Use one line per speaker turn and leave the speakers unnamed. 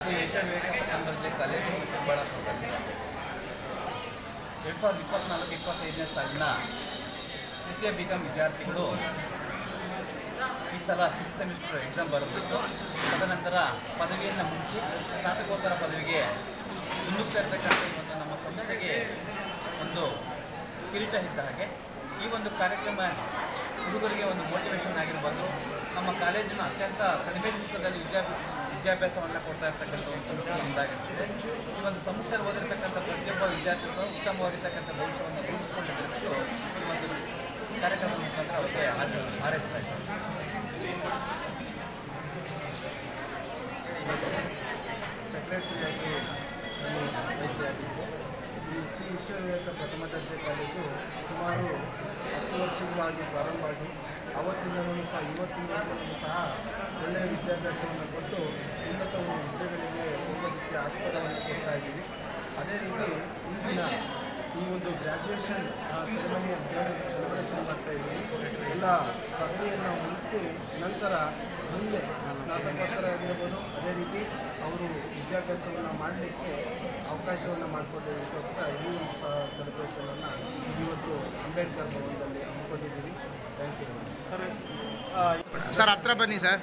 Asian Vivekananda college ಚಿಕ್ಕಬಳ್ಳಾಪುರದಲ್ಲಿ 2024-25ನೇ ಸಾಲಿನ ತೃತೀಯ BCom ವಿದ್ಯಾರ್ಥಿಗಳು ಈ ಸಲ 6th ಸೆಮಿಸ್ಟರ್ ಎಕ್ಸಾಮ್ ಬರಬೇಕು. ತದನಂತರ ಪದವಿಯನ್ನು ಮುಗಿಸಿ ಸ್ನಾತಕೋತ್ತರ ಪದವಿಗೆ ಮುನ್ನುಗ್ತಾ ಇರತಕ್ಕಂಥ ಒಂದು ನಮ್ಮ ಸಂಸ್ಥೆಗೆ ಒಂದು ಕಿರೀಟ ಇದ್ದ ಹಾಗೆ ಈ ಒಂದು ಕಾರ್ಯಕ್ರಮ ಹುಡುಗರಿಗೆ ಒಂದು ಮೋಟಿವೇಶನ್ ಆಗಿರ್ಬೋದು. ನಮ್ಮ ಕಾಲೇಜಿನ ಅತ್ಯಂತ ಕಡಿಮೆ ಶುಲ್ಕದಲ್ಲಿ ವಿದ್ಯಾಭ್ಯಾಸವನ್ನು ಕೊಡ್ತಾ ಇರ್ತಕ್ಕಂಥ ಒಂದು ಸಂಸ್ಥೆ ಒಂದಾಗಿರ್ತದೆ. ಈ ಒಂದು ಸಂಸ್ಥೆಯಲ್ಲಿ ಓದಿರ್ತಕ್ಕಂಥ ಪ್ರತಿಯೊಬ್ಬ ವಿದ್ಯಾರ್ಥಿಗಳು ಉತ್ತಮವಾಗಿರ್ತಕ್ಕಂಥ ಭವಿಷ್ಯವನ್ನು ರೂಪಿಸಿಕೊಂಡಿದ್ದಷ್ಟು ಈ ಒಂದು ಕಾರ್ಯಕ್ರಮ ಮುಖಾಂತರ ಅವರಿಗೆ ಹಾರೈಸ್ತಾ ಇದ್ದಾರೆ.
ಸೆಕ್ರೆಟರಿಯಾಗಿ ವಹಿಸಿಯಾಗಿದೆ. ಈ ಶ್ರೀ ವಿಶ್ವವಿವೇಕ ಪ್ರಥಮ ದರ್ಜೆ ಕಾಲೇಜು ಸುಮಾರು 10 ವರ್ಷಗಳಾಗಿ ಪ್ರಾರಂಭವಾಗಿ ಅವತ್ತಿಂದಲೂ ಸಹ ಇವತ್ತಿಂದಲೂ ಸಹ ಒಳ್ಳೆಯ ವಿದ್ಯಾಭ್ಯಾಸವನ್ನು ಕೊಟ್ಟು ಉನ್ನತ ವಿಷಯಗಳಿಗೆ ಹೋಗೋದಕ್ಕೆ ಆಸ್ಪದವನ್ನು ಕೊಡ್ತಾ ಇದ್ದೀವಿ. ಅದೇ ರೀತಿ ಈ ದಿನ ಈ ಒಂದು ಗ್ರ್ಯಾಜುಯೇಷನ್ ಸೆರೆಮನಿ ಸೆಲೆಬ್ರೇಷನ್ ಮಾಡ್ತಾ ಇದ್ದೀವಿ. ಎಲ್ಲ ಪದವಿಯನ್ನು ಮುಗಿಸಿ ನಂತರ ಮುಂದೆ ಸ್ನಾತಕೋತ್ತರ ಆಗಿರ್ಬೋದು, ಅದೇ ರೀತಿ ಅವರು ವಿದ್ಯಾಭ್ಯಾಸವನ್ನು ಮಾಡಲಿಕ್ಕೆ ಅವಕಾಶವನ್ನು ಮಾಡಿಕೊಡೋದಕ್ಕೋಸ್ಕರ ಈ ಒಂದು ಸೆಲೆಬ್ರೇಷನನ್ನು ಇವತ್ತು ಅಂಬೇಡ್ಕರ್ ಭವನದಲ್ಲಿ ಹಮ್ಮಿಕೊಂಡಿದ್ದೀವಿ. ಥ್ಯಾಂಕ್ ಯು
ಸರ್ ಹತ್ರ ಬನ್ನಿ ಸರ್.